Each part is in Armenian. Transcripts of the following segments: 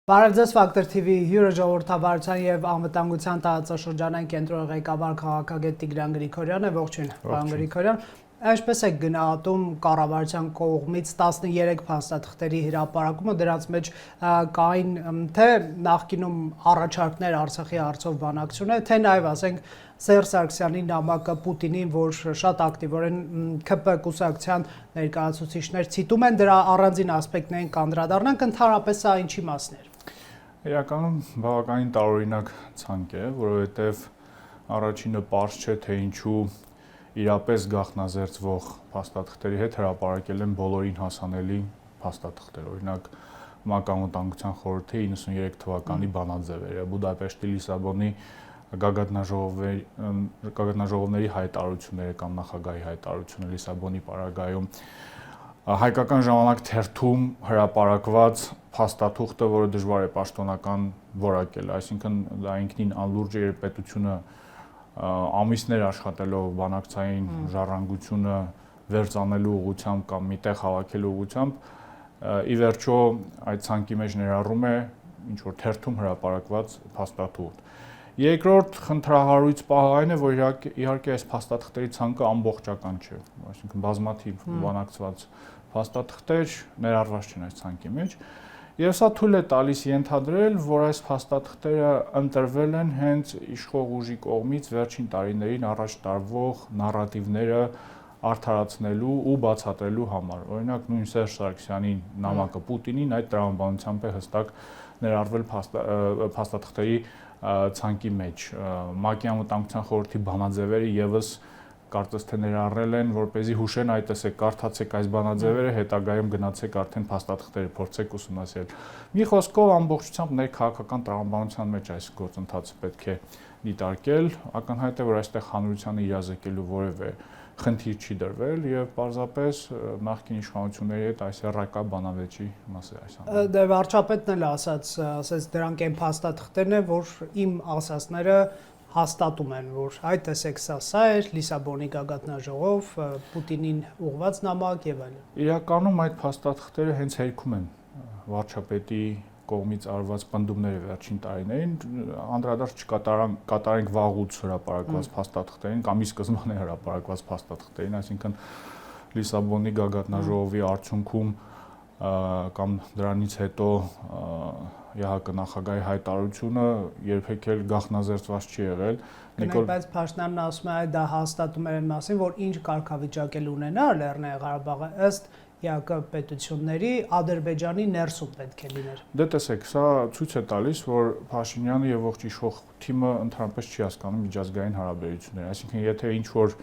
Բարև ձեզ Ֆակտոր TV հյուրը ժողովրդավարության եւ անվտանգության տարածաշրջանային կենտրոնի ղեկավար քաղաքագետ Տիգրան Գրիգորյանը, ողջույն, պարոն Գրիգորյան։ Ինչպես է գնահատում կառավարության կողմից 13 փաստաթղթերի հրապարակումը, դրանց մեջ կային թե նախկինում առաջարկներ Արցախի հարցով բանակցությունը, թե նաեւ ասենք Սերժ Սարգսյանի նամակը Պուտինին, որ շատ ակտիվորեն ՔՊ կուսակցության ներկայացուցիչներ ցիտում են, դրա առանձին ասպեկտներին կանդրադառնանք, ընդհանրապես սա ինչի մասն էր։ Իրականում բավականին տարօրինակ ցանկ է, որովհետև առաջինը պարզ չէ, թե ինչու իրապես գաղտնազերծվող փաստաթղթերի հետ հրապարակել են բոլորին հասանելի փաստաթղթեր, օրինակ Մակամտանգության խորհրդի 93 թվականի բանաձևերը, Բուդապեշտի Լիսաբոնի գագաթնաժողովների հայտարարությունները կամ նախագահի հայտարարությունը Լիսաբոնի պարագայում, հայկական ժամանակ թերթում հրապարակված փաստաթուղթը, որը դժվար է պաշտոնական որակել, այսինքն դա ինքնին անլուրջ է, երբ պետությունը ամիսներ աշխատելով բանակցային ժառանգությունը վերծանելու ուղղությամբ կամ միտեղ հավաքելու ուղղությամբ, ի վերջո այդ ցանկի մեջ ներառում է ինչ որ թերթում հրապարակված փաստաթուղթ։ Երկրորդ խնդրահարույց պահը այն է, որ իհարկե այս փաստաթղթերի ցանկը ամբողջական չէ, այսինքն բազմաթիվ բանակցված փաստաթղթեր ներառված չեն այս ցանկի մեջ, եւ սա թույլ է տալիս ենթադրել, որ այս փաստաթղթերը ընտրվել են հենց իշխող ուժի կողմից վերջին տարիներին առաջ տարվող նարատիվները արդարացնելու ու բացատրելու համար։ Օրինակ նույն Սերժ Սարգսյանի նամակը Պուտինին այդ տրամաբանությամբ է հստակ ներառվել փաստաթղթերի ցանկի մեջ։ ՄԱԿ-ի անվտանգության խորհրդի բանաձևերը եւս կարծես թե ներառել են, որպեսզի հուշեն, այ տեսեք, կարդացեք այս բանաձևերը, հետագայում գնացեք արդեն փաստաթղթերը փորձեք ուսումնասիրել։ Մի խոսքով ամբողջությամբ ներքաղաքական տրամաբանության մեջ այս գործընթացը պետք է դիտարկել, ակնհայտ է, որ այստեղ հանրությանը իրազեկելու որևէ խնդիր չի դրվել եւ պարզապես նախկին իշխանությունների հետ այս երրակա բանավեճի մասը այսան։ Դե վարչապետն էլ ասաց դրանք այն փաստաթղթերն են, որ իմ ասածները հաստատում են, որ այ տեսեք սա էր Լիսաբոնի գագաթնաժողով, Պուտինին ուղղված նամակ եւ այլն։ Իրականում այդ փաստաթղթերը հենց հերքում են վարչապետի կողմից արված պնդումները վերջին տարիներին, անդրադարձ չկատարենք վաղուց հրապարակված փաստաթղթերին կամ ի սկզբանե հրապարակված փաստաթղթերին, այսինքն Լիսաբոնի գագաթնաժողովի արդյունքում կամ դրանից հետո ՀՀԿ նախագահի հայտարարությունը երբեք էլ գաղտնազերծված չի եղել։ Բայց Փաշինյանն ասում է, դա հաստատում էր այն մասին, որ ինչ կարգավիճակ էլ ունենար Լեռնային Ղարաբաղը ըստ ՀՀԿ պետությունների Ադրբեջանի ներսում պետք է լիներ։ Դե տեսեք, սա ցույց է տալիս, որ Փաշինյանը եւ ողջ իշխող թիմը ընդհանրապես չի հասկանում միջազգային հարաբերությունները, այսինքն եթե ինչ որ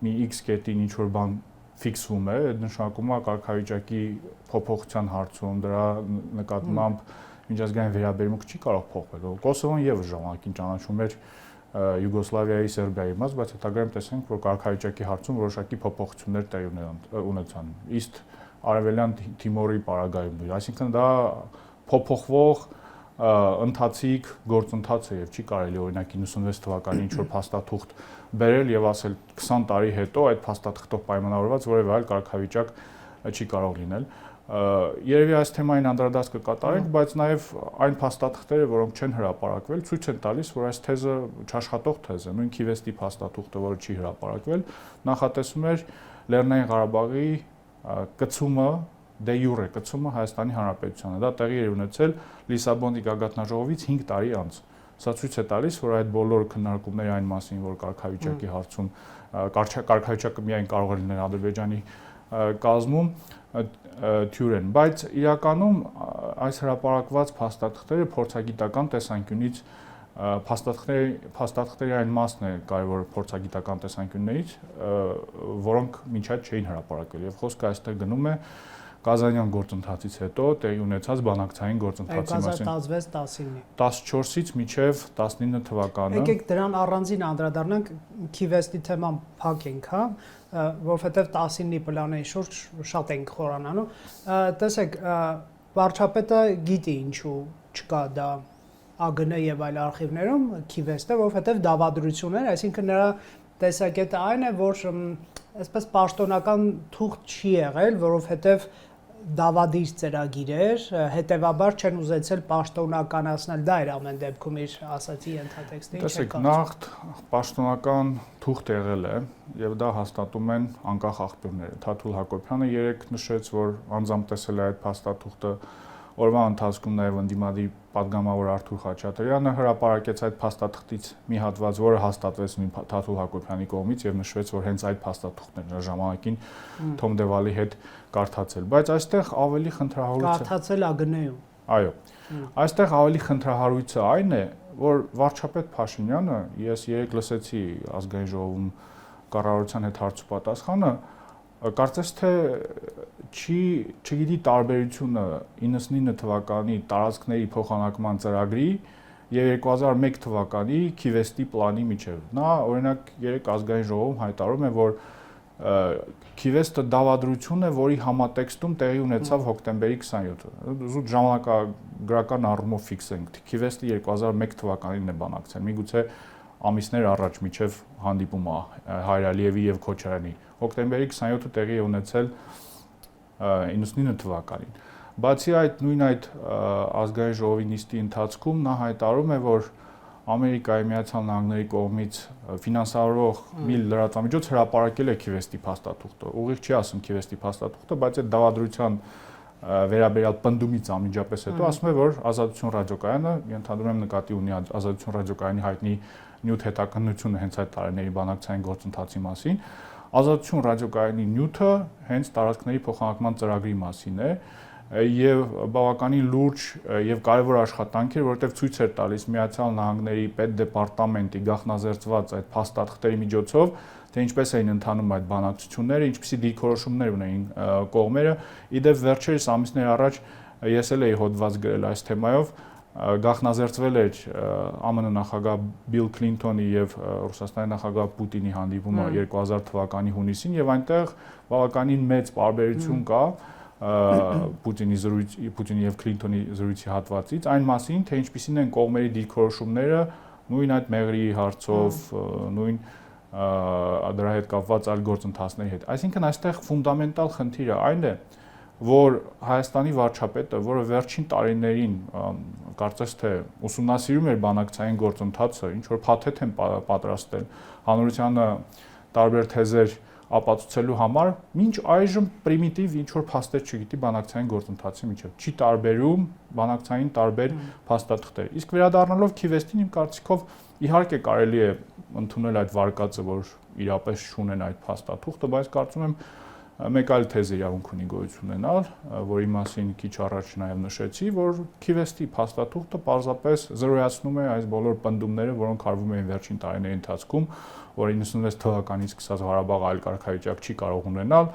մի X կետին ինչ որ բան ֆիքսվում է, այդ նշանակում է կարգավիճակի փոփոխության հարցում, դրա նկատմամբ միջազգային վերաբերմունքը չի կարող փոխվել։ Կոսովոն եւս ժամանակին ճանաչում էր Յուգոսլավիայի, Սերբիայի մաս, բայց հետագայում տեսանք, որ կարգավիճակի հարցում որոշակի փոփոխություններ տեղի ունեցան։ Իսկ Արևելյան Թիմորի պարագայում, այսինքն դա փոփոխվող ընթացիկ գործընթաց է եւ չի կարելի օրինակ 96 թվականի ինչ որ փաստաթուղթ բերել եւ ասել 20 տարի հետո այդ փաստաթղթով պայմանավորված որևէ այլ կարգավիճակ չի կարող լինել։ Երևի այս թեմային անդրադարձ կկատարենք, բայց նաև այն փաստաթղթերը, որոնք չեն հրապարակվել, ցույց են տալիս, որ այս թեզը չաշխատող թեզ է։ Նույն Քիվեստի փաստաթուղթը, որը չի հրապարակվել, նախատեսում էր Լեռնային Ղարաբաղի կցումը, դե յուրե կցումը Հայաստանի Հանրապետությանը։ Դա տեղի էր ունեցել Լիսաբոնի գագաթնաժողովից 5 տարի անց։ Սա ցույց է տալիս, որ այդ բոլոր քննարկումները այն մասին, որ կարգավիճակի հարցում կարգավիճակը միայն կարող է լինել Ադրբեջանի կազմում թյուր են, բայց իրականում այս հրապարակված փաստաթղթերը փորձագիտական տեսանկյունից փաստաթղթերի այն մասն է կարևոր փորձագիտական տեսանկյուններից, որոնք մինչ այդ չէին հրապարակվել եւ խոսքը այստեղ գնում է Կազանյան գործընթացից հետո տեղի ունեցած բանակցային գործընթացի մասին 14-ից մինչև 19 թվականը։ Եկեք դրան առանձին անդրադառնանք, Քիվեստի թեման փակենք, հա, որովհետև 19-ի պլանի շուրջ շատ ենք խորանանում։ Տեսեք, վարչապետը գիտի ինչու չկա դա ԱԳՆ եւ այլ արխիվներում Քիվեստը, որովհետև դավադրություն էր, այսինքն նրա տեսակետը այն է, որ այսպես պաշտոնական թուղթ չի եղել, որովհետև դավադիր ծրագիր էր, հետևաբար չեն ուզեցել պաշտոնականացնել, դա էր ամեն դեպքում իր ասացի ենթատեքստը։ Տեսեք, նախ պաշտոնական թուղթ եղել է եւ դա հաստատում են անկախ աղբյուրները։ Թաթուլ Հակոբյանը երեք նշեց, որ անձամբ տեսել է այդ փաստաթուղթը, օրվա ընթացքում նաեւ ընդդիմադիր պատգամավոր Արթուր Խաչատրյանը հրապարակեց այդ փաստաթղթից մի հատված, որը հաստատվեց նույն Թաթուլ Հակոբյանի կողմից եւ նշվեց, որ հենց այդ փաստաթուղթն էր ժամանակին Թոմ Դևալի հետ կարդացել, բայց այստեղ ավելի խնդրահարույցը կարդացել ԱԳՆ-ում։ Այո։ Այստեղ ավելի խնդրահարույցը այն է, որ վարչապետ Փաշինյանը, ես երեք լսեցի ազգային ժողովում կառավարության հետ հարցուպատասխանը, կարծես թե չգիտի տարբերությունը 99 թվականի տարածքների փոխանակման ծրագրի եւ 2001 թվականի Քիվեստի պլանի միջեւ։ Նա օրինակ երեք ազգային ժողովում հայտարարում է, որ Քիվեստը դավադրություն է, որի համատեքստում տեղի ունեցավ հոկտեմբերի 27-ը։ Զուտ ժամանակագրական առումով ֆիքսենք։ Քիվեստը 2001 թվականին է բանակցել։ Միգուցե ամիսներ առաջ միջև հանդիպումը Հայր Ալիևի եւ Քոչարյանի։ Հոկտեմբերի 27-ը տեղի է ունեցել 99 թվականին։ Բացի այդ նույն այդ ազգային ժողովի նիստի ընթացքում նա հայտարարում է, որ Ամերիկայի Միացյալ Նահանգների կողմից ֆինանսավորող մի լրատվամիջոց հրապարակել է Քիվեստի փաստաթուղթը։ Ուղիղ չի ասում Քիվեստի փաստաթուղթը, բայց այդ դավադրության վերաբերյալ պնդումից անմիջապես հետո ասում է, որ Ազատություն ռադիոկայանը, ենթադրում եմ նկատի ունի Ազատություն ռադիոկայանի հայտնի նյութ հետաքննությունը հենց այդ տարիների բանակցային գործընթացի մասին, Ազատություն ռադիոկայանի նյութը հենց տարածքների փոխանակման ծրագրի մասին է եւ բավականին լուրջ եւ կարեւոր աշխատանք էր, որովհետեւ ցույց էր տալիս Միացյալ Նահանգների պետդեպարտամենտի գաղտնազերծված այդ փաստաթղթերի միջոցով, թե ինչպես էին ընթանում այդ բանակցությունները, ինչպիսի դիրքորոշումներ ունեին կողմերը։ Իդեպ վերջերս ամիսներ առաջ ես էլ էի հոդված գրել այս թեմայով, գաղտնազերծվել էր ԱՄՆ նախագահ Բիլ Քլինթոնի եւ Ռուսաստանի նախագահ Պուտինի հանդիպումը 2000 թվականի հունիսին եւ այնտեղ բավականին մեծ տարբերություն կա Պուտինի եւ Քլինթոնի զրույցի հատվածից այն մասին, թե ինչպիսին են կողմերի դիրքորոշումները նույն այդ մեղրի հարցով, նույն դրա հետ կապված այլ գործընթացների հետ։ Այսինքն այստեղ ֆունդամենտալ խնդիրը այն է, որ Հայաստանի վարչապետը, որը վերջին տարիներին կարծես թե ուսումնասիրում էր բանակցային գործընթացը, ինչ որ փաթեթ են պատրաստել հանրությանը տարբեր թեզեր ապացուցելու համար, մինչ այժմ պրիմիտիվ ինչ որ փաստեր չգիտի բանակցային գործընթացի միջև, չի տարբերում բանակցային տարբեր փաստաթղթեր։ Իսկ վերադառնալով Քիվեստին, իմ կարծիքով իհարկե կարելի է ընդունել այդ վարկածը, որ իրապես չունեն այդ փաստաթուղթը, բայց կարծում եմ մեկ այլ թեզ իրավունք ունի գոյություն ունենալ, որի մասին քիչ առաջ նաև նշեցի, որ Քիվեստի փաստաթուղթը պարզապես զրոյացնում է այս բոլոր պնդումները, որոնք արվում էին վերջին տարիների ընթացքում, որ 96 թվականից սկսած Ղարաբաղը այլ կարգավիճակ չի կարող ունենալ,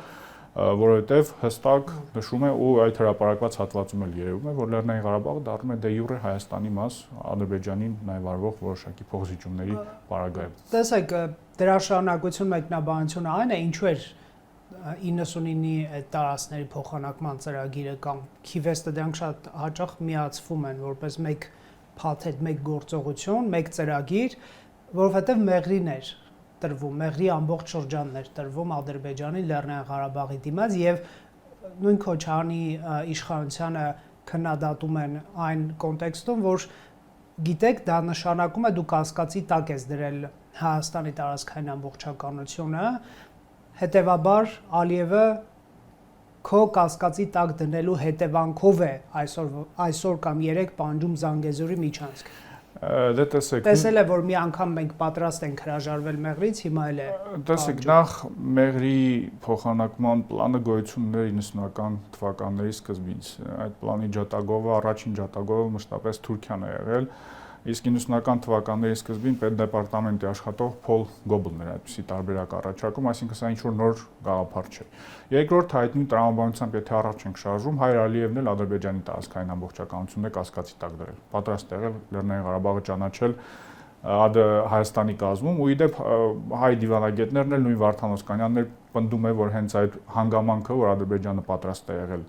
որովհետև հստակ նշում է ու այդ հրապարակված հատվածում էլ երևում է, որ Լեռնային Ղարաբաղը դառնում է դե յուրե Հայաստանի մաս, Ադրբեջանին նաև արվող որոշակի փոխզիջումների պարագայում։ Տեսեք, դրա շարունակություն մեկնաբանությունը այն է, ինչու էր 99-ի այդ տարածքների փոխանակման ծրագիրը կամ Քիվեստը դրանք շատ հաճախ միացվում են որպես մեկ փաթեթ, մեկ գործողություն, մեկ ծրագիր, որովհետև մեղրին էր տրվում, մեղրի ամբողջ շրջանն էր տրվում Ադրբեջանի Լեռնային Ղարաբաղի դիմաց եւ նույն Քոչարյանի իշխանությանը քննադատում են այն կոնտեքստում, որ գիտեք, դա նշանակում է դու կասկածի տակ ես դրել Հայաստանի տարածքային ամբողջականությունը, հետևաբար Ալիևը քո կասկածի տակ դնելու հետևանքով է այսօր կամ երեք պանջում Զանգեզուրի միջանցք։ Դե տեսեք, տեսել է, որ մի անգամ մենք պատրաստ ենք հրաժարվել մեղրից, հիմա էլ է։ Տեսեք, նախ մեղրի փոխանակման պլանը գոյություն ուներ 90-ական թվականների սկզբից։ Այդ պլանի ջատագովը, առաջին ջատագովը մշտապես Թուրքիան է եղել, իսկ 90-ական թվականների սկզբին պետդեպարտամենտի աշխատող Փոլ Գոբլն էր այդպիսի տարբերակ առաջարկում, այսինքն սա ինչ-որ նոր գաղափար չէ։ Երկրորդ հայտնի տրամաբանությամբ, եթե առաջ ենք շարժում, Հայր Ալիևն էլ Ադրբեջանի տարածքային ամբողջականությունն է կասկածի տակ դրել։ Պատրաստ եղել Լեռնային Ղարաբաղը ճանաչել Հայաստանի կազմում, ու իդեպ հայ դիվանագետներն էլ նույն Վարդան Օսկանյանն էլ պնդում է, որ հենց այդ հանգամանքը, որ Ադրբեջանը պատրաստ է եղել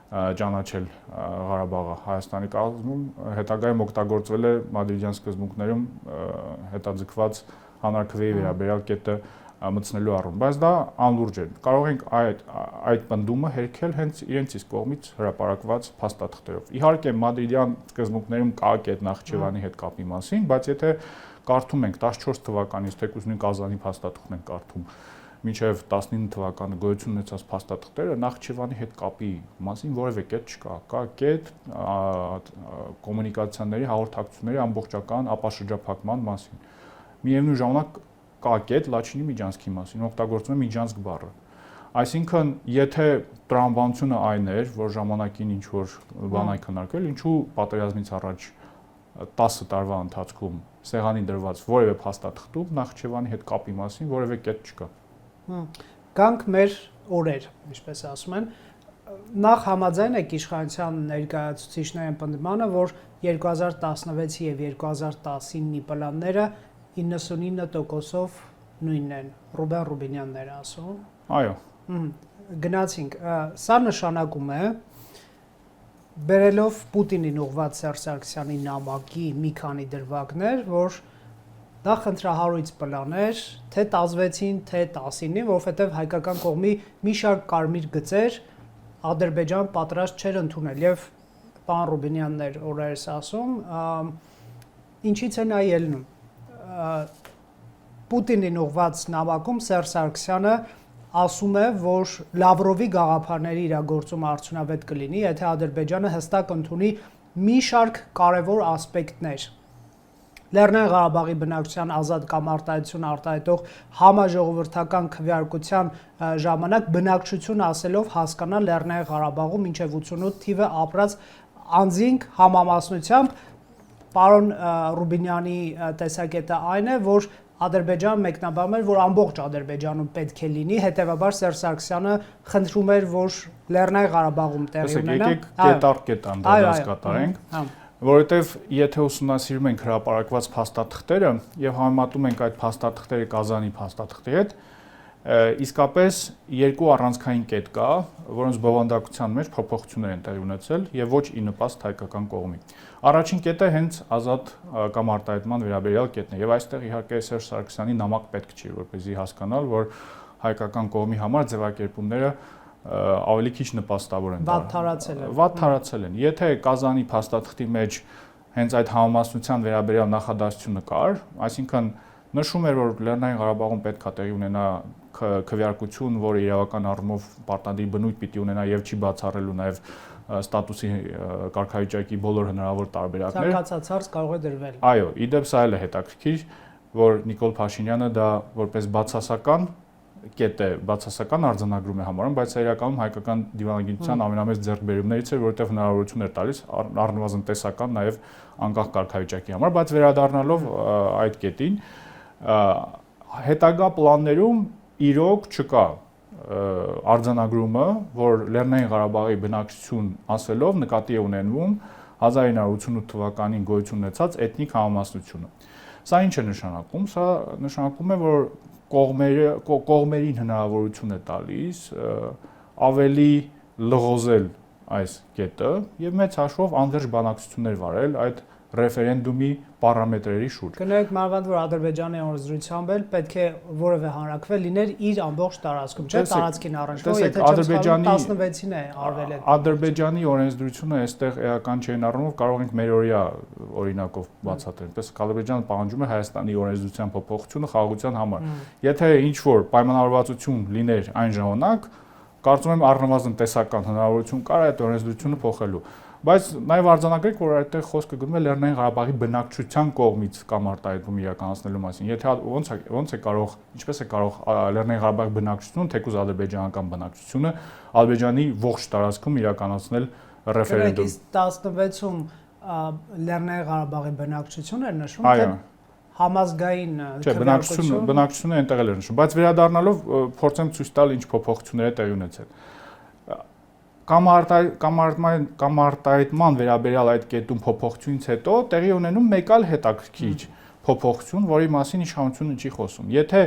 ճանաչել Ղարաբաղը Հայաստանի կազմում, հետագայում օգտագործվել է մադրիդյան սկզբունքներում հետաձգված հանրաքվեի վերաբերյալ կետը մտցնելու առում, բայց դա անլուրջ է։ Կարող ենք այդ պնդումը հերքել հենց իրենց իսկ կողմից հրապարակված փաստաթղթերով։ Իհարկե Մադրիդյան սկզբունքներում կա կետ Նախիջևանի հետ կապի մասին, բայց եթե կարդում ենք 14 թվականից թեկուզ նույն Կազանի փաստաթուղթն ենք կարդում, մինչև 19 թվականը գոյություն ունեցած փաստաթղթերը Նախիջևանի հետ կապի մասին որևէ կետ չկա։ Կա կետ կոմունիկացիաների, հաղորդակցությունների ամբողջական ապաշրջափակման մասին։ Միևնույն ժամանակ կա կետ Լաչինի Միջանցքի մասին, օգտագործում է Միջանցք բառը։ Այսինքն, եթե տրամաբանությունը այն էր, որ ժամանակին ինչ որ բան այն քննարկվել, ինչու պատերազմից առաջ 10 տարվա ընթացքում սեղանի դրված որևէ փաստաթղթում Նախիջևանի հետ կապի մասին որևէ կետ չկա։ Գանք մեր օրեր, ինչպես ասում են, նախ համաձայն եք իշխանության ներկայացուցիչների պնդմանը, որ 2016-ի եւ 2019-ի պլանները 99%-ով նույնն են, Ռուբեն Ռուբինյանն ասում։ Այո։ Գնացինք, սա նշանակում է բերելով Պուտինին ուղղված Սերժ Սարգսյանի նամակի մի քանի դրվագներ, որ դա խնդրահարույց պլան էր, թե 16-ին, թե 19-ին, որովհետև հայկական կողմի մի շարք կարմիր գծեր Ադրբեջան պատրաստ չէր ընդունել եւ պարոն Ռուբինյանն էր օրերս ասում, ինչից է նա ելնում։ Պուտինին ուղղված նամակում Սերժ Սարգսյանը ասում է, որ Լավրովի գաղափարների իրագործումը արդյունավետ կլինի, եթե Ադրբեջանը հստակ ընդունի մի շարք կարևոր ասպեկտներ։ Լեռնային Ղարաբաղի բնակչության ազատ կամ արտահայտություն արտահայտող համաժողովրդական քվեարկության ժամանակ բնակչություն ասելով հասկանան Լեռնային Ղարաբաղում մինչև 88 թիվը ապրած անձինք համամասնությամբ պարոն Ռուբինյանի տեսակետը այն է, որ Ադրբեջան մեկնաբանում էր, որ ամբողջ Ադրբեջանում պետք է լինի, հետևաբար Սերժ Սարգսյանը խնդրում էր, որ Լեռնային Ղարաբաղում տեղի ունենա։ Եկեք կետառ անդրադարձ կատարենք, որովհետև եթե ուսումնասիրում ենք հրապարակված փաստաթղթերը եւ համեմատում ենք այդ փաստաթղթերը Կազանի փաստաթղթի հետ, իսկապես երկու առանցքային կետ կա, որոնց բովանդակության մեջ փոփոխություններ են տեղի ունեցել եւ ոչ ի նպաստ հայկական կողմի։ Առաջին կետը հենց ազատ կամ արտահայտման վերաբերյալ կետն է եւ այստեղ իհարկե Սերժ Սարգսյանի նամակ պետք չի, որպեսզի հասկանալ, որ հայկական կողմի համար ձևակերպումները ավելի քիչ նպաստավոր են վատ թարացել են։ Եթե Կազանի փաստաթղթի մեջ հենց այդ համամասնության վերաբերյալ նախադասությունը կար, այսինքն նշում էր, որ Լեռնային Ղարաբաղում պետք է տեղի ունենա քվեարկություն, որը իրավական առումով պարտադիր բնույթ պիտի ունենա եւ չի բացառելու նաեւ ստատուսի կարգավիճակի բոլոր հնարավոր տարբերակներ։ Ցանկացած կարող է դրվել։ Այո, իդեպ սա էլ է հետաքրքիր, որ Նիկոլ Փաշինյանը դա որպես բացասական կետ է, բացասական արձանագրում է համարում, բայց սա իրականում հայկական դիվանագիտության ամենամեծ ձեռքբերումներից էր, որովհետև հնարավորություն էր տալիս առնվազն տեսական նաև անկախ կարգավիճակի համար, բայց վերադառնալով այդ կետին, հետագա պլաններում իրոք չկա արձանագրումը, որ Լեռնային Ղարաբաղի բնակչություն ասելով նկատի է ունենվում 1988 թվականին գոյություն ունեցած էթնիկ համամասնությունը։ Սա ինչ է նշանակում։ Սա նշանակում է, որ կողմերին հնարավորություն է տալիս ավելի լղոզել այս կետը եւ մեծ հաշվով անվերջ բանակցություններ վարել այդ ռեֆերենդումի պարամետրերի շուրջ։ Կներեք մանավանդ, որ Ադրբեջանի օրենսդրությամբ էլ պետք է որևէ հանրաքվե լիներ իր ամբողջ տարածքում, չէ՞ տարածքին առնչվող, եթե Ադրբեջանի 16-ին է արվել է։ Ադրբեջանի օրենսդրությունը այստեղ էական չէին առումով կարող ենք մերօրյա օրինակով բացատրել։ Պես Ադրբեջանը պահանջում է Հայաստանի օրենսդրության փոփոխությունը խաղաղության համար։ Եթե ինչ որ պայմանավորվածություն լիներ այն ժամանակ, կարծում եմ առնվազն տեսական հնարավորություն կար այդ օրենսդրությունը փոխելու։ Բայց նաև արձանագրենք, որ այդտեղ խոսքը գնում է Լեռնային Ղարաբաղի բնակչության կողմից կամ արտահայտվում իրականացնելու մասին։ Եթե ոնց է կարող, ինչպես է կարող Լեռնային Ղարաբաղի բնակչությունը, թեկուզ ադրբեջանական բնակչությունը Ադրբեջանի ողջ տարածքում իրականացնել ռեֆերենդում։ 16-ում Լեռնային Ղարաբաղի բնակչությունը էր նշվում, թե համազգային բնակչությունը այնտեղ էլ էր նշվում, բայց վերադառնալով փորձեմ ցույց տալ ինչ փոփոխություններ է տեղի ունեցել։ Կամ արտահայտման վերաբերյալ այդ կետում փոփոխությունից հետո տեղի ունենում մեկ այլ հետաքրքիր փոփոխություն, որի մասին իշխանությունը չի խոսում։ Եթե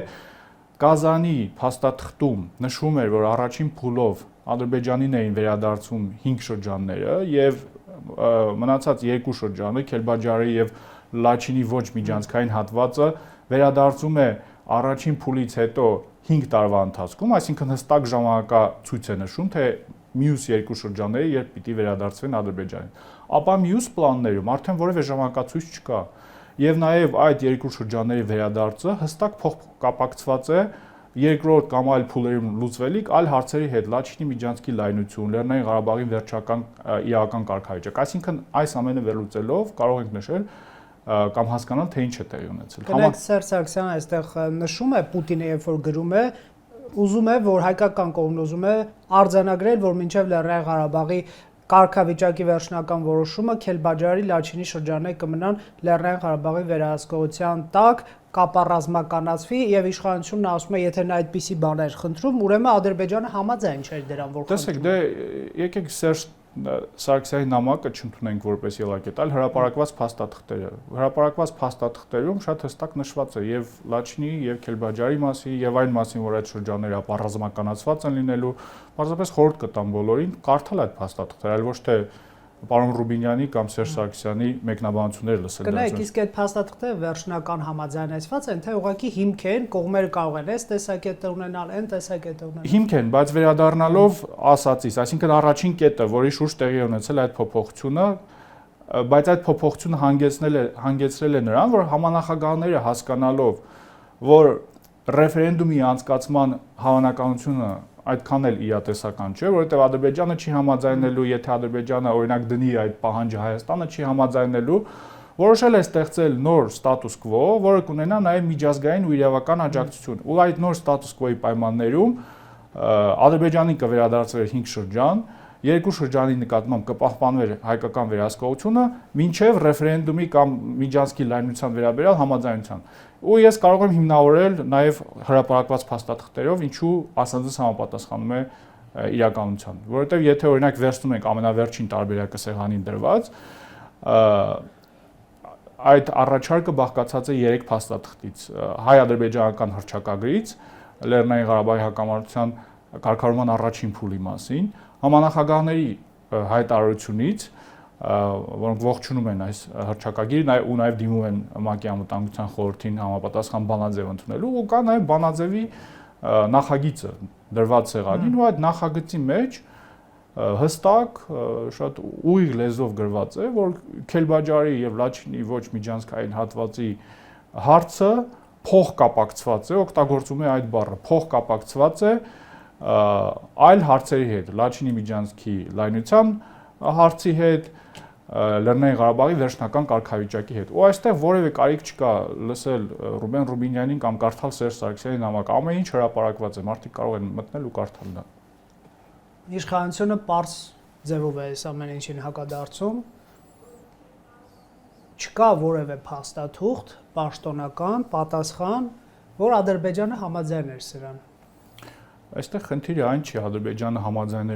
Կազանի փաստաթղթում նշվում էր, որ առաջին փուլով Ադրբեջանին էին վերադարձում 5 շրջանները եւ մնացած 2 շրջանը Քելբաջարի եւ Լաչինի ոչ միջանցքային հատվածը վերադարձում է առաջին փուլից հետո 5 տարվա ընթացքում, այսինքն հստակ ժամանակացույց է նշում, թե մյուս երկու շրջանները երբ պիտի վերադարձվեն Ադրբեջանին։ Ապա մյուս պլաններում արդեն որևէ ժամանակացույց չկա։ Եվ նաև այդ երկու շրջանների վերադարձը հստակ փոխկապակցված է երկրորդ կամ այլ փուլերում լուծվելիք այլ հարցերի հետ՝ Լաչինի միջանցքի լայնություն, Լեռնային Ղարաբաղի վերջական իրական կարգավիճակ։ Այսինքն այս ամենը վերլուծելով կարող ենք նշել կամ հասկանալ, թե ինչ է տեղի ունեցել։ Գնաք Սերժ Սարգսյանը այստեղ նշում է Պուտինը, երբ որ գրում է, ուզում է, որ հայկական կողմն ուզում է արձանագրել, որ մինչև Լեռնային Ղարաբաղի կարգավիճակի վերջնական որոշումը Քելբաջարի Լաչինի շրջանները կմնան Լեռնային Ղարաբաղի վերահսկողության տակ, կապառազմականացվի եւ իշխանությունն ասում է, եթե նա այդպիսի բաներ խնդրում, ուրեմն Ադրբեջանը համաձայն չէր դրան, որ տեսեք, դե եկեք Սերժ Սարգսյանի նամակը չընդունենք որպես ելակետ, այլ հրապարակված փաստաթղթերը։ Հրապարակված փաստաթղթերում շատ հստակ նշված է եւ Լաչինի եւ Քելբաջարի մասին եւ այն մասին, որ այդ շրջանները ապառազմականացված են լինելու, պարզապես խորհուրդ կտամ բոլորին կարդալ այդ փաստաթղթերը, այլ ոչ թե պարոն Ռուբինյանի կամ Սերժ Սարգսյանի մեկնաբանությունները լսել դրանց։ Գնայք, իսկ այդ փաստաթղթերը վերջնական համաձայնեցված են, թե ուղղակի հիմք են, կողմերը կարող են այս տեսակետը ունենալ, այն տեսակետը ունենալ։ Հիմք են, բայց վերադառնալով ասածից, այսինքն առաջին կետը, որի շուրջ տեղի ունեցել այդ փոփոխությունը, բայց այդ փոփոխությունը հանգեցրել է նրան, որ համանախագահները հասկանալով, որ ռեֆերենդումի անցկացման հավանականությունը այդքան էլ իրատեսական չէ, որովհետև Ադրբեջանը չի համաձայնելու, եթե Ադրբեջանը օրինակ դնի այդ պահանջը Հայաստանը չի համաձայնելու, որոշել է ստեղծել նոր ստատուս կվո, որը կունենա նաև միջազգային ու իրավական աջակցություն։ Ու այդ նոր ստատուս կվոյի պայմաններում Ադրբեջանին կվերադարձվեր 5 շրջան, երկու շրջանի նկատմամբ կպահպանվեր հայկական վերահսկողությունը, մինչև ռեֆերենդումի կամ միջանցքի լայնության վերաբերյալ համաձայնության։ Ու ես կարող եմ հիմնավորել նաև հրապարակված փաստաթղթերով, ինչու ասածս համապատասխանում է իրականության, որովհետև եթե օրինակ վերցնում ենք ամենավերջին տարբերակը սեղանին դրված, այդ առաջարկը բաղկացած է 3 փաստաթղթից՝ հայ-ադրբեջանական հռչակագրից, Լեռնային Ղարաբաղի հակամարտության կարգավորման առաջին փուլի մասին, համանախագահների հայտարարությունից, որոնք ողջունում են այս հռչակագիրը ու նաև դիմում են ՄԱԿ-ի անվտանգության խորհրդին համապատասխան բանաձև ընդունելու, ու կա նաև բանաձևի նախագիծը դրված սեղանին, ու այդ նախագծի մեջ հստակ շատ ուղիղ լեզվով գրված է, որ Քելբաջարի եւ Լաչինի ոչ միջանցքային հատվածի հարցը փոխկապակցված է, օգտագործում է այդ բառը, փոխկապակցված է այլ հարցերի հետ, Լաչինի միջանցքի լայնության հարցի հետ, Լեռնային Ղարաբաղի վերջնական կարգավիճակի հետ։ Ու այստեղ որևէ կարիք չկա լսել Ռուբեն Ռուբինյանին կամ կարդալ Սերժ Սարգսյանի նամակը, ամեն ինչ հրապարակված է, մարդիկ կարող են մտնել ու կարդալ դա։ Իշխանությունը պարզ ձևով է այս ամեն ինչին հակադարձում։ Չկա որևէ փաստաթուղթ, պաշտոնական, պատասխան, որ Ադրբեջանը համաձայն էր սրան։ Այստեղ խնդիրը այն չի, Ադրբեջանը համաձայն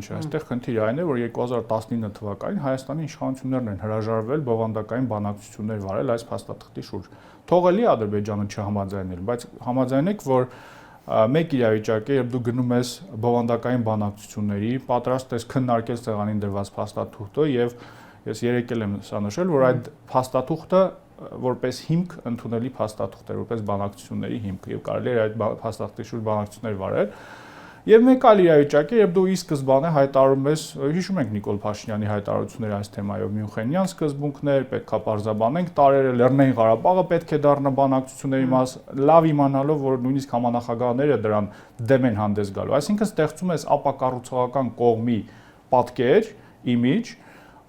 չէ, այստեղ խնդիրը այն է, որ 2019 թվականին Հայաստանի իշխանություններն են հրաժարվել բովանդակային բանակցություններ վարել այս փաստաթղթի շուրջ։ Թողելի Ադրբեջանը չհամաձայնել, բայց համաձայնեք, որ մեկ իրավիճակ է, երբ դու գնում ես բովանդակային բանակցությունների, պատրաստ ես քննարկել սեղանին դրված փաստաթուղթը եւ ես երեկ եմ սա նշել, որ այդ փաստաթուղթը որպես հիմք ընդունելի փաստաթուղթ էր, որպես բանակցությունների հիմք եւ կարելի էր այդ փաստաթղթի շուրջ բանակցություններ վարել։ Եվ մեկ այլ իրավիճակ է, երբ դու ի սկզբանե հայտարարում ես, հիշում ենք Նիկոլ Փաշինյանի հայտարարությունները այս թեմայով, Մյունխենյան սկզբունքներ, պետքա պարզաբանենք տարերը, Լեռնային Ղարաբաղը պետք է դառնա բանակցությունների մաս, լավ իմանալով, որ նույնիսկ համանախագահները դրան դեմ են հանդես գալու։ Այսինքն ստեղծում ես ապակառուցողական կողմի պատկեր, իմիջ,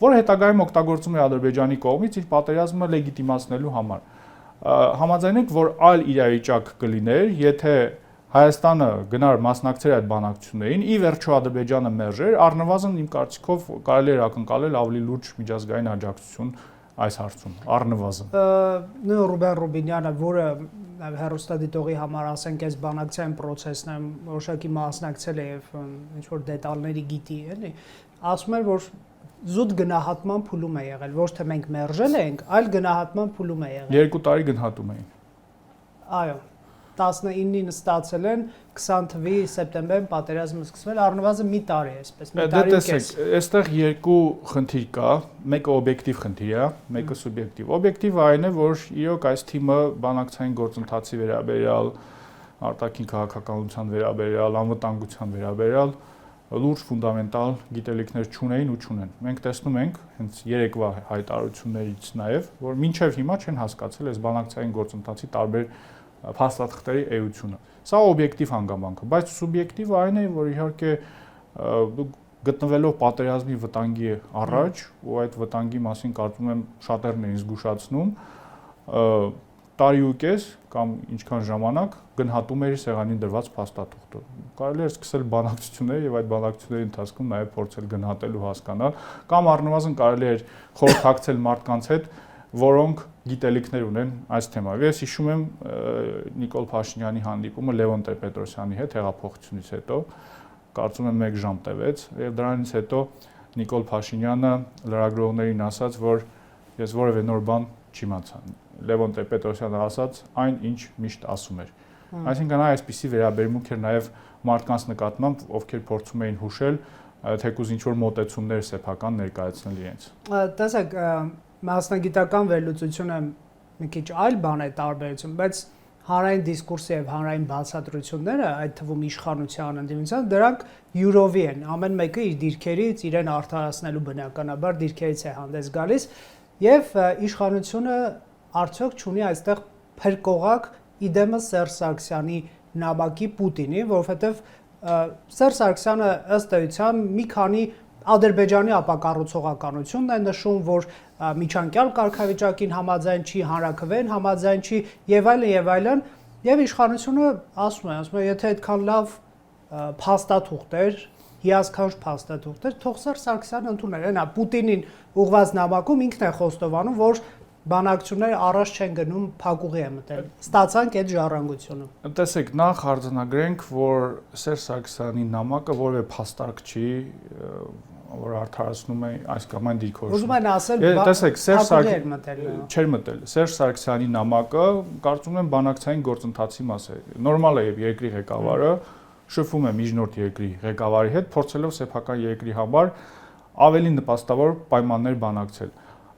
որը հետագայում օգտագործում է Ադրբեջանի կողմից իր պատերազմը լեգիտիմացնելու համար։ Համաձայնենք, որ այլ իրավիճակ կլիներ, եթե Հայաստանը գնար մասնակցեր այդ բանակցություններին, ի վերջո Ադրբեջանը մերժեր, առնվազն իմ կարծիքով կարելի էր ակնկալել ավելի լուրջ միջազգային աջակցություն այս հարցում, առնվազն։ Նույն Ռուբեն Ռուբինյանը, որը հեռուստադիտողի համար ասենք այս բանակցային process-ն որոշակի մասնակցել է եւ ինչ որ դետալների գիտի, էլի, ասում էր, որ զուտ գնահատման փուլում է եղել, ոչ թե մենք մերժել ենք, այլ գնահատման փուլում է եղել։ 2 տարի գնահատում էին։ Այո։ 19-ին ստացել են 20 թվականի սեպտեմբերին պատերազմը սկսվել, առնվազն մի տարի է, այսպես, մի տարի ու կես։ Այստեղ երկու խնդիր կա, մեկը օբյեկտիվ խնդիր է, մեկը սուբյեկտիվ։ Օբյեկտիվը այն է, որ իրոք այս թիմը բանակցային գործընթացի վերաբերյալ, արտաքին քաղաքականության վերաբերյալ, անվտանգության վերաբերյալ լուրջ ֆունդամենտալ գիտելիքներ չունեին ու չունեն։ Մենք տեսնում ենք հենց երեկվա հայտարարություններից նաև, որ մինչև հիմա չեն հասկացել այս բանակցային գործընթացի տարբեր փաստաթղթերի էությունը։ Սա օբյեկտիվ հանգամանք է, բայց սուբյեկտիվը այն է, որ իհարկե դուք գտնվելով պատերազմի վտանգի առաջ, ու այդ վտանգի մասին կարծում եմ շատերն են զգուշացնում, տարի ու կես կամ ինչքան ժամանակ գնահատում էր սեղանին դրված փաստաթուղթը։ Կարելի է սկսել բանակցություններ եւ այդ բանակցությունների ընթացքում նաեւ փորձել գնահատել ու հասկանալ, կամ առնվազն կարելի է խորհրդակցել մարդկանց հետ, որոնք գիտելիքներ ունեն այս թեմայով։ Ես հիշում եմ Նիկոլ Փաշինյանի հանդիպումը Լևոն Տեր-Պետրոսյանի հետ հեղափոխությունից հետո, կարծում եմ 1 ժամ տևեց, եւ դրանից հետո Նիկոլ Փաշինյանը լրագրողներին ասաց, որ ես որևէ նոր բան չիմացա։ Լևոն Տեր-Պետրոսյանը ասաց այն, ինչ միշտ ասում էր։ Այսինքն այսպիսի վերաբերմունք էր նաև մարդկանց նկատմամբ, ովքեր փորձում էին հուշել, թեկուզ ինչ-որ մոտեցումներ սեփական ներկայացնել իրենց։ Տեսեք, մասնագիտական վերլուծությունը մի քիչ այլ բան է տարբերություն, բայց հանրային դիսկուրսը եւ հանրային բացատրությունները, այդ թվում իշխանության ընդդիմության, դրանք յուրովի են։ Ամեն մեկը իր դիրքերից իրեն արդարացնելու բնականաբար դիրքերից է հանդես գալիս, եւ իշխանությունը արդյոք չունի այստեղ փրկողակ իդեմը Սերժ Սարգսյանի նամակի Պուտինի, որովհետեւ Սերժ Սարգսյանը ըստ էության մի քանի Ադրբեջանի ապակառուցողականությունն է նշում, որ միջանկյալ կարգավիճակին համաձայն չի, հանրաքվեն համաձայն չի եւ այլն, եւ իշխանությունը ասում է, եթե այդքան լավ փաստաթուղթեր, հիասքանչ փաստաթուղթեր, թող Սերժ Սարգսյանը ընդուներ, այնա Պուտինին ուղված նամակում ինքն է խոստովանում, որ բանակցությունները առաջ չեն գնում, փակուղի է մտել։ Ստացանք այդ ժառանգությունը։ Տեսեք, նախ արձանագրենք, որ Սերժ Սարգսյանի նամակը որևէ փաստարկ չի, որ արդարացնում է այս կամ այն դիրքորոշումը։ Ուզում են ասել, տեսեք, չէր մտել։ Սերժ Սարգսյանի նամակը, կարծում եմ, բանակցային գործընթացի մաս է։ Նորմալ է, եւ երկրի ղեկավարը շփվում է միջնորդ երկրի ղեկավարի հետ, փորձելով սեփական երկրի համար ավելի նպաստավոր պայմաններ բանակցել։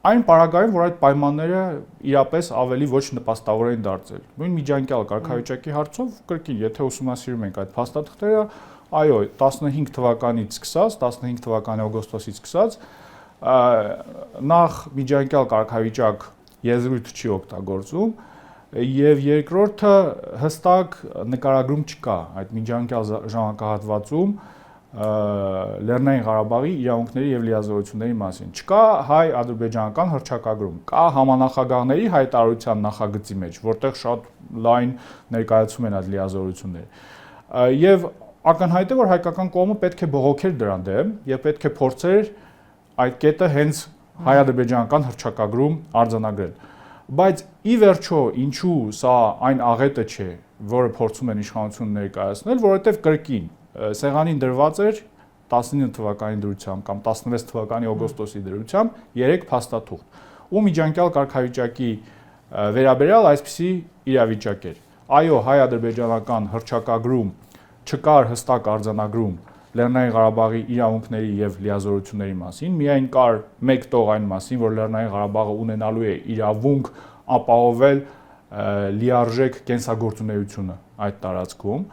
Այն պարագայում, որ այդ պայմանները իրապես ավելի ոչ նպաստավոր են դարձել։ Նույն միջանկյալ կարգավիճակի հարցով կրկին, եթե ուսումնասիրում ենք այդ փաստաթղթերը, այո, 15 թվականից սկսած, 15 թվականի օգոստոսից սկսած, նախ միջանկյալ կարգավիճակ եզրույթ չի օգտագործում, եւ երկրորդը հստակ նկարագրում չկա այդ միջանկյալ ժամանակահատվածում Լեռնային Ղարաբաղի իրավունքների եւ լիազորությունների մասին։ Չկա հայ-ադրբեջանական հռչակագրում, կա համանախագահների հայտարարության նախագծի մեջ, որտեղ շատ լայն ներկայացում են այդ լիազորությունները։ Եվ ակնհայտ է, որ հայկական կողմը պետք է բողոքեր դրան դեմ եւ պետք է փորձեր այդ կետը հենց հայ-ադրբեջանական հռչակագրում արձանագրել։ Բայց ի վերջո ինչու սա այն աղետը չէ, որը փորձում են իշխանությունը ներկայացնել, որովհետեւ կրկին սեղանին դրված էր 19 թվականի դրությամբ կամ 16 թվականի օգոստոսի դրությամբ 3 փաստաթուղթ։ Ու միջանկյալ կարգավիճակի վերաբերյալ այսպիսի իրավիճակ էր։ Այո, հայ-ադրբեջանական հռչակագրում չկար հստակ արձանագրում Լեռնային Ղարաբաղի իրավունքների եւ լիազորությունների մասին, միայն կար մեկ տող այն մասին, որ Լեռնային Ղարաբաղը ունենալու է իրավունք ապահովել լիարժեք կենսագործունեությունը այդ տարածքում։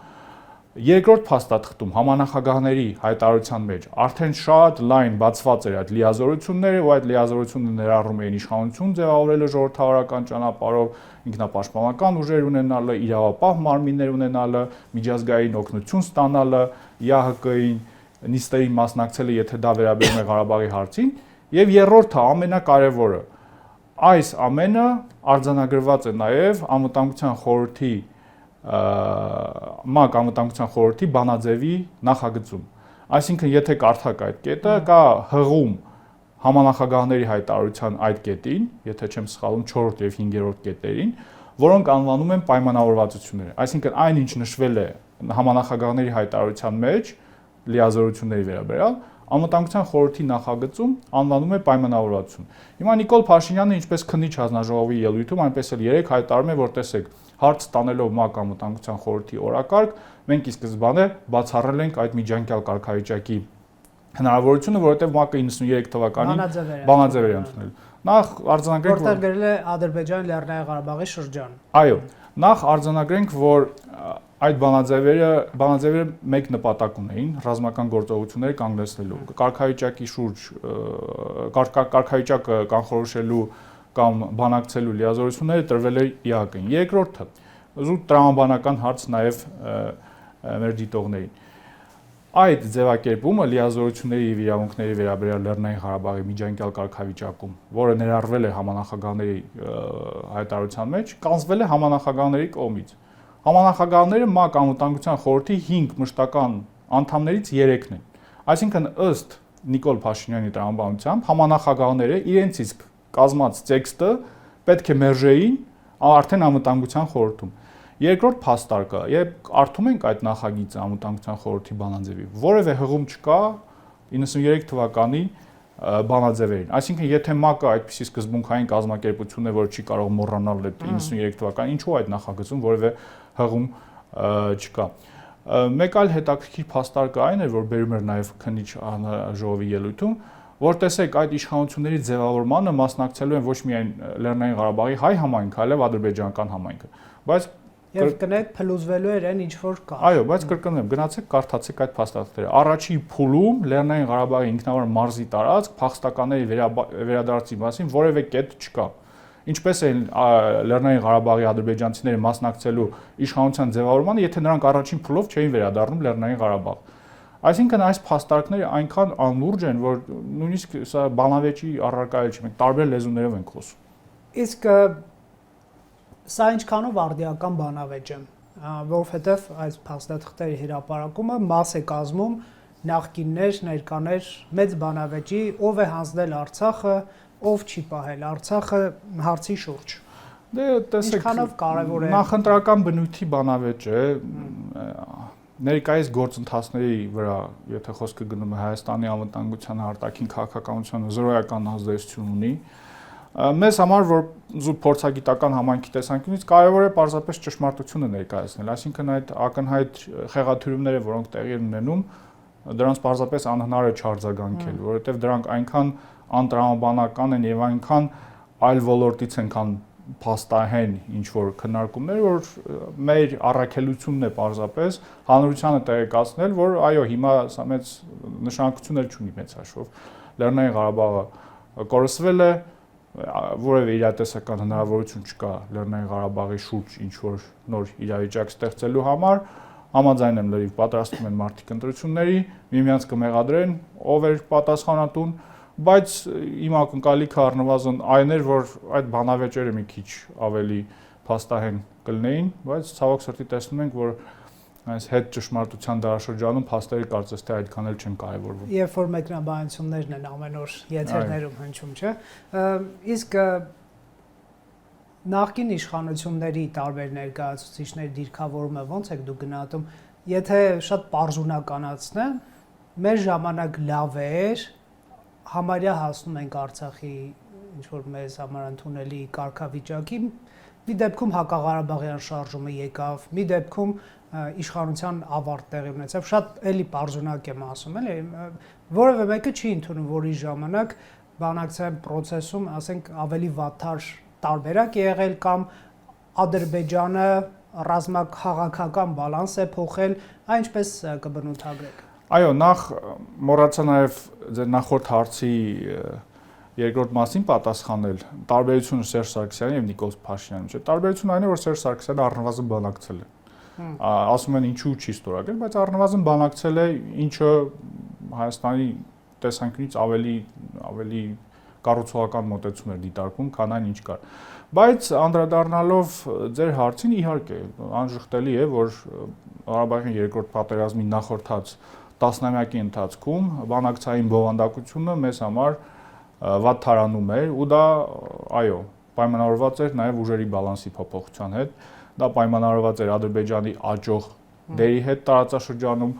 Երկրորդ փաստաթղթում համանախագահների հայտարարության մեջ արդեն շատ լայն բացված էր այդ լիազորությունները, ու այդ լիազորությունը ներառում էին իշխանություն ձևավորելը ժողովրդավարական ճանապարհով, ինքնապաշտպանական ուժեր ունենալը, իրավապահ մարմիններ ունենալը, միջազգային օգնություն ստանալը, ՀՀԿ-ին նիստերին մասնակցելը, եթե դա վերաբերում է Ղարաբաղի հարցին, եւ երրորդը ամենակարևորը, այս ամենը արձանագրված է նաեւ Անվտանգության խորհրդի ՄԱԿ Անվտանգության խորհրդի բանաձևի նախագծում։ Այսինքն, եթե կարդաք այդ կետը, կա հղում համանախագահների հայտարարության այդ կետին, եթե չեմ սխալվում 4-րդ եւ 5-րդ կետերին, որոնք անվանում են պայմանավորվածություններ։ Այսինքն, այն ինչ նշվել է համանախագահների հայտարարության մեջ լիազորությունների վերաբերյալ, Անվտանգության խորհրդի նախագծում անվանում է պայմանավորվածություն։ Հիմա Նիկոլ Փաշինյանը, ինչպես քննիչ հանձնաժողովի ելույթում, այնպես էլ երեք հայտարարում է, որ տեսեք, հարց տանելով ՄԱԿ անվտանգության խորհրդի օրակարգ, մենք ի սկզբանե բացառել ենք այդ միջանկյալ կարգավիճակի հնարավորությունը, որովհետև ՄԱԿ-ը 93 թվականին բանաձև էր ընդունել։ Նախ արձանագրենք, որտեղ գրել է Ադրբեջանի Լեռնային Ղարաբաղի շրջան։ Այո, նախ արձանագրենք, որ այդ բանաձևերը մեկ նպատակ ունեին՝ ռազմական գործողությունները կանգնեցնելու, կարգավիճակի շուրջ կարգավիճակը կանխորոշելու կամ բանակցելու լիազորությունները տրվել էր ԻԱԿ-ին։ Երկրորդը զուտ տրամաբանական հարց նաև մեր դիտողներին։ Այդ ձևակերպումը լիազորությունների եւ իրավունքների վերաբերյալ Լեռնային Ղարաբաղի միջանկյալ կարգավիճակում, որը ներառվել է համանախագահների հայտարարության մեջ, կանցվել է համանախագահների կողմից։ Համանախագահները ՄԱԿ անվտանգության խորհրդի 5 մշտական անդամներից 3-ն են։ Այսինքն ըստ Նիկոլ Փաշինյանի տրամաբանությամբ համանախագահները իրենց իսկ կազմած տեքստը պետք է մերժեին արդեն անվտանգության խորհրդում։ Երկրորդ փաստարկը, երբ արթում ենք այդ նախագիծը անվտանգության խորհրդի բանաձևի, որևէ հղում չկա 93 թվականի բանաձևերին։ Այսինքն, եթե ՄԱԿ-ը այդպիսի սկզբունքային կազմակերպություն է, որ չի կարող մոռանալ այդ 93 թվականին, ինչու այդ նախագծում որևէ հղում չկա։ Մեկ այլ հետաքրքիր փաստարկը այն է, որ բերում էր նաև քննիչ ժողովի ելույթում, որ տեսեք այդ իշխանությունների ձևավորմանը մասնակցելու են ոչ միայն Լեռնային Ղարաբաղի հայ համայնքը, այլև ադրբեջանական համայնքը։ Բայց Եվ կնեք փլուզվելու էր այն ինչ որ կա։ Այո, բայց կրկնեմ, գնացեք կարդացեք այդ փաստաթղթերը։ Առաջի փուլում Լեռնային Ղարաբաղի ինքնավար մարզի տարածք փախստականների վերադարձի մասին որևէ կետ չկա։ Ինչպես են Լեռնային Ղարաբաղի ադրբեջանցիները մասնակցելու իշխանության ձևավորմանը, եթե նրանք առաջին փուլով չէին վերադառնում Լեռնային Ղարաբաղ։ Այսինքն այս փաստարկները այնքան անլուրջ են, որ նույնիսկ սա բանավեճի առարկայել չի, մենք տարբեր լեզուներով ենք խոսում։ Իսկ սա ինչքանով արդիական բանավեճ է, որովհետև այս փաստաթղթերի հրապարակումը մաս է կազմում նախկիններ, ներկաներ մեծ բանավեճի, ով է հանձնել Արցախը, ով չի պահել Արցախը հարցի շուրջ։ Դե տեսեք, ինչքանով կարևոր է։ Նախընտրական բնույթի բանավեճ է, ներկայիս գործընթացների վրա, եթե խոսքը գնում է Հայաստանի անվտանգության արտաքին քաղաքականությանը զրոյական ազդեցություն ունի։ Մեզ համար, որ զուտ փորձագիտական համայնքի տեսանկյունից կարևոր է պարզապես ճշմարտությունը ներկայացնել, այսինքն այդ ակնհայտ խեղաթյուրումները, որոնք տեղի են ունենում, դրանց պարզապես անհնար է չարձագանքել, որովհետև դրանք այնքան անտրամաբանական են եւ այնքան այլ ոլորտից են, քան փաստահեն ինչ որ քննարկումներ, որ մեր առաքելությունն է պարզապես հանրությանը տեղեկացնել, որ այո, հիմա սա մեծ նշանակություն չունի մեծ հաշվով։ Լեռնային Ղարաբաղը կորսվել է, որևէ իրատեսական հնարավորություն չկա Լեռնային Ղարաբաղի շուրջ ինչ որ նոր իրավիճակ ստեղծելու համար, համաձայն եմ լրիվ պատրաստվում են մարդիկ ընտրությունների, միմյանց կմեղադրեն, ով էր պատասխանատուն, բայց իմ ակնկալիքը առնվազն այն էր, որ այդ բանավեճերը մի քիչ ավելի փաստահեն կլինեին, բայց ցավոք սրտի տեսնում ենք, որ այս հետ ճշմարտության դարաշրջանում փաստերը կարծես թե այդքան էլ չեն կարևորվում։ Երբ որ մեկնաբանություններն են ամեն օր եթերներում հնչում, չէ՞։ Իսկ նախկին իշխանությունների տարբեր ներկայացուցիչների դիրքավորումը ո՞նց եք դուք գնահատում, եթե շատ պարզունականացնեմ, մեր ժամանակ լավ էր, համարյա հասնում ենք Արցախի ինչ որ մեզ համար ընդունելի կարգավիճակի, մի դեպքում Հակաղարաբաղյան շարժումը եկավ, մի դեպքում իշխանության ավարտ տեղի ունեցավ, շատ էլի պարզունակ եմ ասում, էլի, որևէ մեկը չի ընդունում, որ իր ժամանակ բանակցային process-ում, ասենք, ավելի վատթար տարբերակ եղել կամ Ադրբեջանը ռազմաքաղաքական բալանս է փոխել, այնպես կբնութագրեք։ Այո, նախ մոռացա նաև ձեր նախորդ հարցի երկրորդ մասին պատասխանել, տարբերությունը Սերժ Սարգսյանի եւ Նիկոլ Փաշինյանի միջեւ։ Տարբերությունը այն է, որ Սերժ Սարգսյանը առնվազն բանակցել է։ Ասում են ինչու չի ստորագրել, բայց առնվազն բանակցել է, ինչը Հայաստանի տեսանկյունից ավելի կառուցողական մոտեցում էր դիտարկում, քան այն ինչ կար։ Բայց անդրադառնալով ձեր հարցին, իհարկե, անժխտելի է, որ Ղարաբաղի երկրորդ պատերազմի նախորդած տասնամյակի ընթացքում բանակցային բովանդակությունը մեզ համար վատթարանում էր ու դա, այո, պայմանավորված էր նաև ուժերի բալանսի փոփոխության հետ, դա պայմանավորված էր Ադրբեջանի աճող դերի հետ տարածաշրջանում,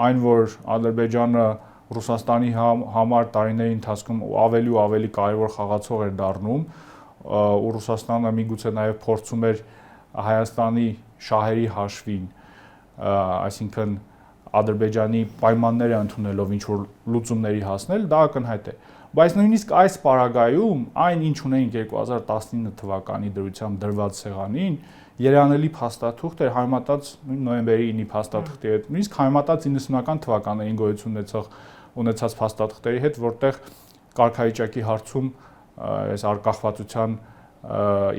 այն որ Ադրբեջանը Ռուսաստանի համար տարիների ընթացքում ավելի ու ավելի կարևոր խաղացող էր դառնում ու Ռուսաստանը միգուցե նաև փորձում էր Հայաստանի շահերի հաշվին, այսինքն Ադրբեջանի պայմանները ընդունելով ինչ որ լուծումների հասնել, դա ակնհայտ է։ Բայց նույնիսկ այս պարագայում այն ինչ ունեինք 2019 թվականի դրությամբ դրված սեղանին, երանելի փաստաթուղթ էր համեմատած նոյեմբերի 9-ի փաստաթղթի հետ, նույնիսկ համեմատած 90-ական թվականներին գոյություն ունեցած փաստաթղթերի հետ, որտեղ կարգավիճակի հարցում այս արկախվածության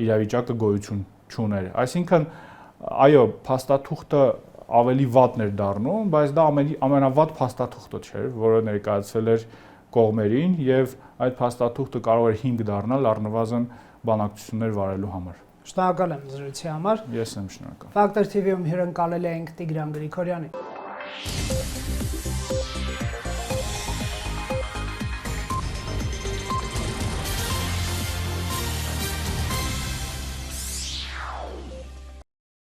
իրավիճակը գոյություն չուներ։ Այսինքն, այո, փաստաթուղթը ավելի վատն էր դառնում, բայց դա ամենավատ փաստաթուղթը չէր, որը ներկայացվել էր կողմերին եւ այդ փաստաթուղթը կարող էր հիմք դառնալ առնվազն բանակցություններ վարելու համար։ Շնորհակալ եմ զրույցի համար։ Ես եմ շնորհակալ։ Factor TV-ում հյուրընկալել էինք Տիգրան Գրիգորյանին։